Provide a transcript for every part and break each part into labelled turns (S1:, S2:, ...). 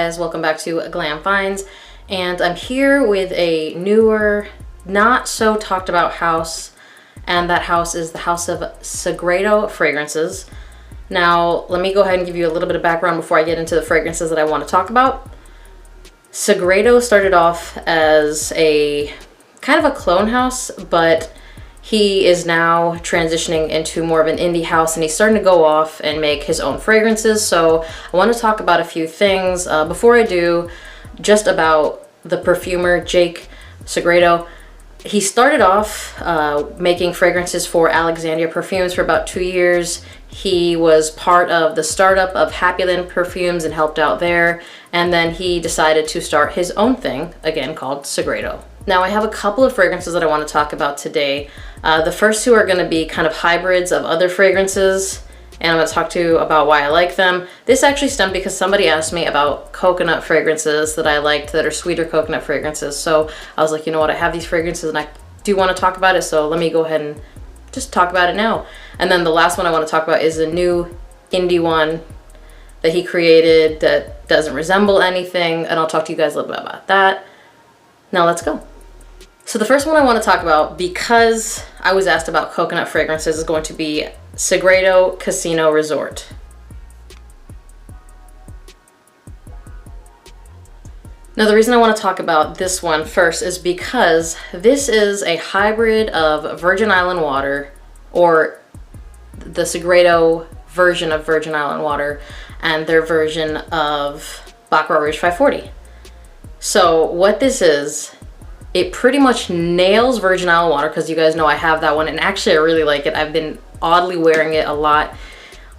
S1: guys, welcome back to Glam Finds, and I'm here with a newer, not so talked about house, and that house is the house of Segreto fragrances. Now, let me go ahead and give you a little bit of background before I get into the fragrances that I want to talk about. Segreto started off as a kind of a clone house, but he is now transitioning into more of an indie house, and he's starting to go off and make his own fragrances. So I want to talk about a few things. Before I do, just about the perfumer, Jake Segreto. He started off making fragrances for Alexandria Perfumes for about 2 years. He was part of the startup of Happyland Perfumes and helped out there. And then he decided to start his own thing, again called Segreto. Now I have a couple of fragrances that I want to talk about today. The first two are going to be kind of hybrids of other fragrances, and I'm going to talk to you about why I like them. This actually stemmed because somebody asked me about coconut fragrances that I liked that are sweeter coconut fragrances. So I was like, you know what, I have these fragrances and I do want to talk about it, so let me go ahead and just talk about it now. And then the last one I want to talk about is a new indie one that he created that doesn't resemble anything, and I'll talk to you guys a little bit about that. Now let's go. So the first one I want to talk about, because I was asked about coconut fragrances, is going to be Segreto Casino Resort. Now the reason I want to talk about this one first is because this is a hybrid of Virgin Island water, or the Segreto version of Virgin Island water, and their version of Baccarat Rouge 540. So what this is, it pretty much nails Virgin Island water, because you guys know I have that one, and actually I really like it. I've been oddly wearing it a lot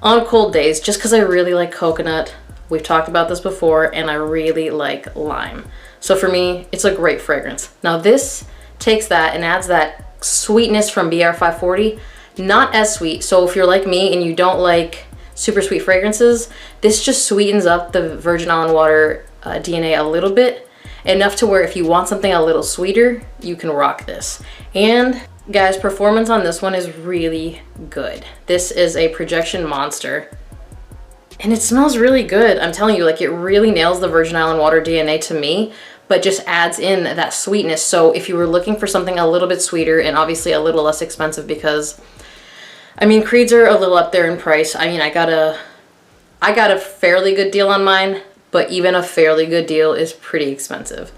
S1: on cold days just because I really like coconut. We've talked about this before, and I really like lime. So for me, it's a great fragrance. Now this takes that and adds that sweetness from BR 540, not as sweet. So if you're like me and you don't like super sweet fragrances, this just sweetens up the Virgin Island water DNA a little bit, enough to where if you want something a little sweeter, you can rock this. And guys, performance on this one is really good. This is a projection monster, and it smells really good. I'm telling you, like, it really nails the Virgin Island water DNA to me, but just adds in that sweetness. So if you were looking for something a little bit sweeter and obviously a little less expensive, because I mean, Creeds are a little up there in price. I mean, I got a fairly good deal on mine, but even a fairly good deal is pretty expensive.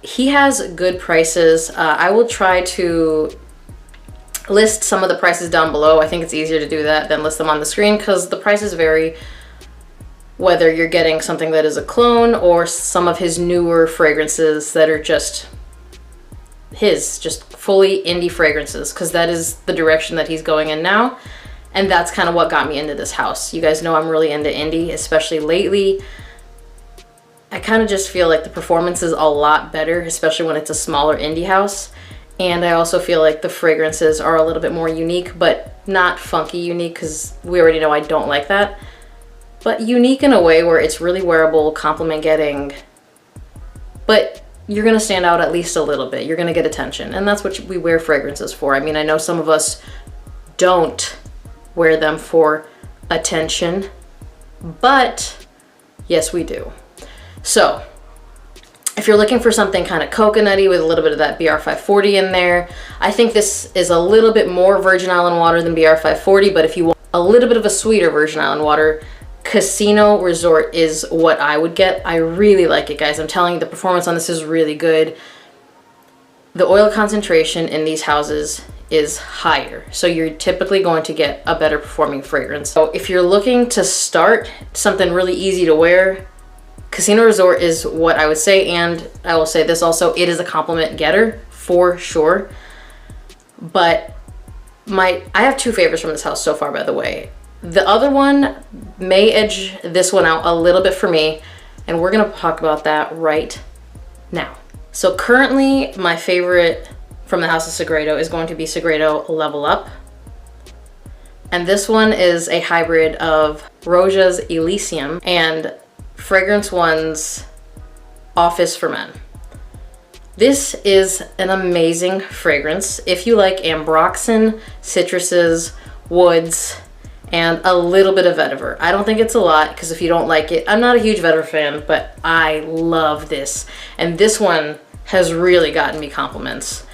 S1: He has good prices. I will try to list some of the prices down below. I think it's easier to do that than list them on the screen, because the prices vary whether you're getting something that is a clone or some of his newer fragrances that are just fully indie fragrances, because that is the direction that he's going in now. And that's kind of what got me into this house. You guys know I'm really into indie, especially lately. I kind of just feel like the performance is a lot better, especially when it's a smaller indie house. And I also feel like the fragrances are a little bit more unique, but not funky unique, because we already know I don't like that. But unique in a way where it's really wearable, compliment getting, but you're gonna stand out at least a little bit. You're gonna get attention, and that's what we wear fragrances for. I mean, I know some of us don't wear them for attention, but yes, we do. So if you're looking for something kind of coconutty with a little bit of that BR 540 in there, I think this is a little bit more Virgin Island water than BR 540, but if you want a little bit of a sweeter Virgin Island water, Casino Resort is what I would get. I really like it, guys. I'm telling you, the performance on this is really good. The oil concentration in these houses is higher, so you're typically going to get a better performing fragrance. So if you're looking to start something really easy to wear, Casino Resort is what I would say. And I will say this also, it is a compliment getter for sure. But I have two favorites from this house so far, by the way. The other one may edge this one out a little bit for me, and we're gonna talk about that right now. So currently my favorite from the house of Segreto is going to be Segreto Level Up. And this one is a hybrid of Roja's Elysium and Fragrance One's Office for Men. This is an amazing fragrance. If you like ambroxan, citruses, woods, and a little bit of vetiver. I don't think it's a lot, because if you don't like it, I'm not a huge vetiver fan, but I love this. And this one has really gotten me compliments.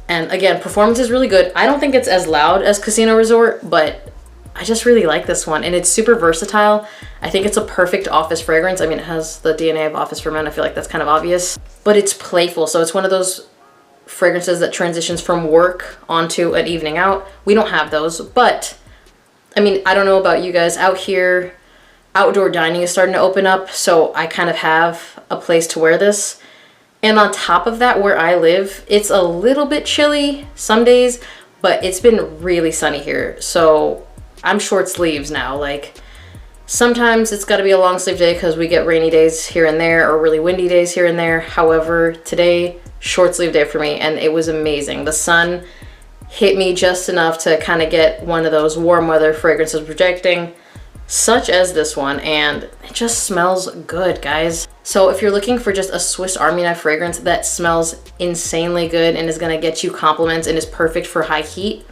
S1: And again, performance is really good. I don't think it's as loud as Casino Resort, but I just really like this one, and it's super versatile. I think it's a perfect office fragrance. I mean, it has the DNA of Office for Men. I feel like that's kind of obvious, but it's playful. So it's one of those fragrances that transitions from work onto an evening out. We don't have those, but I mean, I don't know about you guys out here. Outdoor dining is starting to open up, so I kind of have a place to wear this. And on top of that, where I live, it's a little bit chilly some days, but it's been really sunny here. So I'm short sleeves now. Like, sometimes it's got to be a long sleeve day because we get rainy days here and there, or really windy days here and there. However, today, short sleeve day for me, and it was amazing. The sun hit me just enough to kind of get one of those warm weather fragrances projecting, such as this one, and it just smells good, guys. So if you're looking for just a Swiss Army knife fragrance that smells insanely good and is going to get you compliments and is perfect for high heat,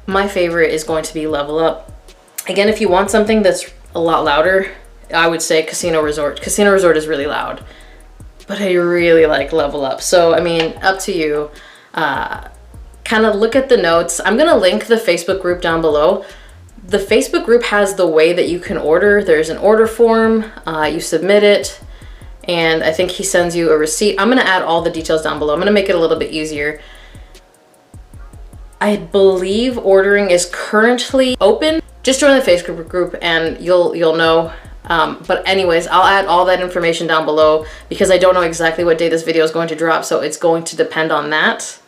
S1: my favorite is going to be Level Up. Again, if you want something that's a lot louder, I would say Casino Resort. Casino Resort is really loud, but I really like Level Up. So, I mean, up to you. Kind of look at the notes. I'm going to link the Facebook group down below. The Facebook group has the way that you can order. There's an order form. You submit it, and I think he sends you a receipt. I'm going to add all the details down below. I'm going to make it a little bit easier. I believe ordering is currently open. Just join the Facebook group and you'll know. But anyways, I'll add all that information down below because I don't know exactly what day this video is going to drop, so it's going to depend on that.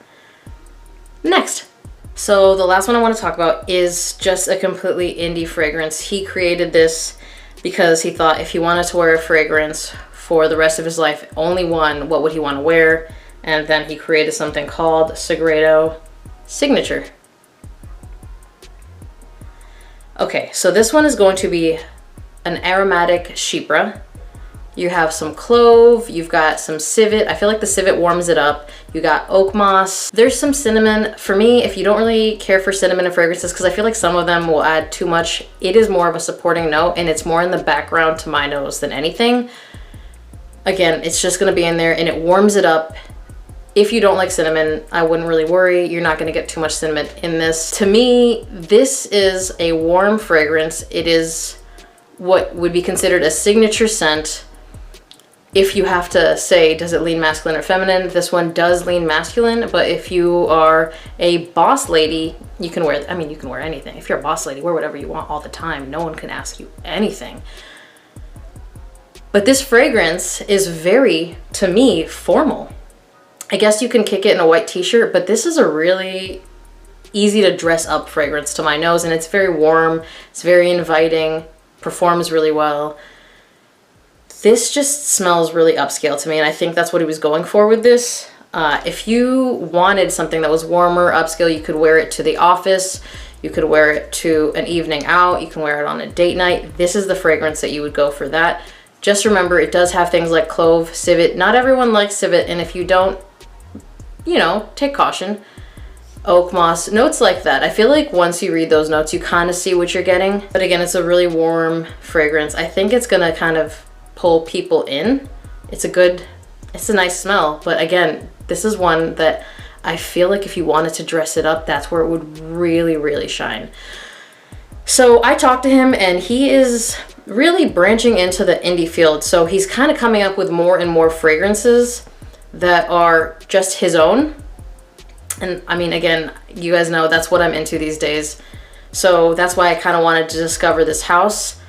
S1: Next. So the last one I want to talk about is just a completely indie fragrance. He created this because he thought if he wanted to wear a fragrance for the rest of his life, only one, what would he want to wear? And then he created something called Segreto Signature. Okay, so this one is going to be an aromatic chypre. You have some clove, you've got some civet. I feel like the civet warms it up. You got oak moss. There's some cinnamon. For me, if you don't really care for cinnamon in fragrances, because I feel like some of them will add too much, it is more of a supporting note and it's more in the background to my nose than anything. Again, it's just gonna be in there and it warms it up. If you don't like cinnamon, I wouldn't really worry. You're not gonna get too much cinnamon in this. To me, this is a warm fragrance. It is what would be considered a signature scent. If you have to say, does it lean masculine or feminine? This one does lean masculine, but if you are a boss lady, you can wear, I mean, you can wear anything. If you're a boss lady, wear whatever you want all the time. No one can ask you anything. But this fragrance is very, to me, formal. I guess you can kick it in a white t-shirt, but this is a really easy to dress up fragrance to my nose, and it's very warm, it's very inviting, performs really well. This just smells really upscale to me, and I think that's what he was going for with this. If you wanted something that was warmer, upscale, you could wear it to the office, you could wear it to an evening out, you can wear it on a date night. This is the fragrance that you would go for that. Just remember, it does have things like clove, civet. Not everyone likes civet, and if you don't, you know, take caution. Oak moss, notes like that. I feel like once you read those notes, you kind of see what you're getting. But again, it's a really warm fragrance. I think it's gonna kind of pull people in. It's a nice smell. But again, this is one that I feel like if you wanted to dress it up, that's where it would really, really shine. So I talked to him and he is really branching into the indie field. So he's kind of coming up with more and more fragrances that are just his own. And I mean, again, you guys know that's what I'm into these days. So that's why I kind of wanted to discover this house.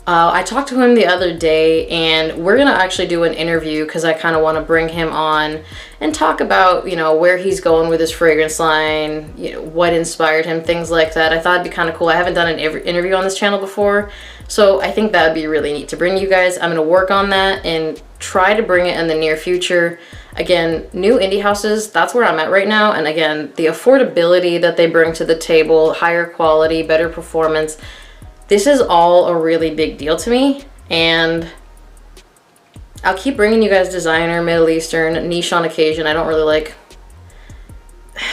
S1: I talked to him the other day and we're gonna actually do an interview because I kind of want to bring him on and talk about, you know, where he's going with his fragrance line, you know, what inspired him, things like that. I thought it'd be kind of cool. I haven't done an interview on this channel before, so I think that would be really neat to bring you guys. I'm gonna work on that and try to bring it in the near future. Again, new indie houses, that's where I'm at right now. And again, the affordability that they bring to the table, higher quality, better performance, this is all a really big deal to me. And I'll keep bringing you guys designer, Middle Eastern, niche on occasion. I don't really like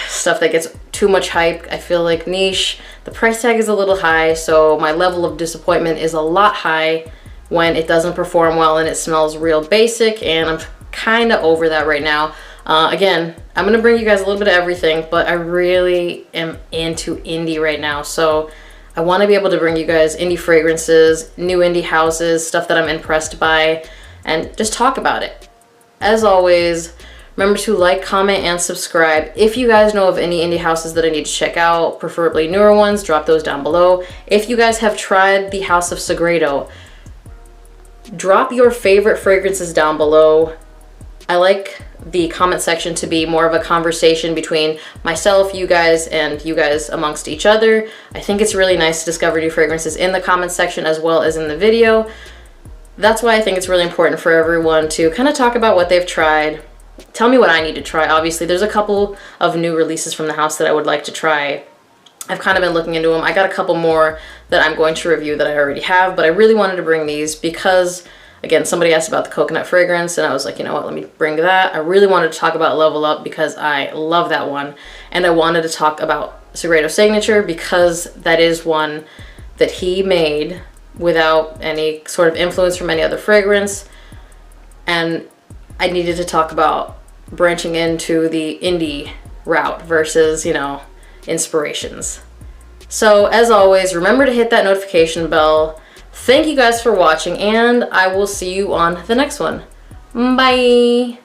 S1: stuff that gets too much hype. I feel like niche, the price tag is a little high, so my level of disappointment is a lot high when it doesn't perform well and it smells real basic, and I'm kind of over that right now. Again, I'm gonna bring you guys a little bit of everything, but I really am into indie right now, so I want to be able to bring you guys indie fragrances, new indie houses, stuff that I'm impressed by, and just talk about it. As always, remember to like, comment, and subscribe. If you guys know of any indie houses that I need to check out, preferably newer ones, drop those down below. If you guys have tried the House of Segreto, drop your favorite fragrances down below. I like the comment section to be more of a conversation between myself, you guys, and you guys amongst each other. I think it's really nice to discover new fragrances in the comment section as well as in the video. That's why I think it's really important for everyone to kind of talk about what they've tried. Tell me what I need to try. Obviously, there's a couple of new releases from the house that I would like to try. I've kind of been looking into them. I got a couple more that I'm going to review that I already have, but I really wanted to bring these because, again, somebody asked about the coconut fragrance, and I was like, you know what, let me bring that. I really wanted to talk about Level Up because I love that one, and I wanted to talk about Segreto Signature because that is one that he made without any sort of influence from any other fragrance, and I needed to talk about branching into the indie route versus, you know, inspirations. So as always, remember to hit that notification bell. Thank you guys for watching, and I will see you on the next one. Bye!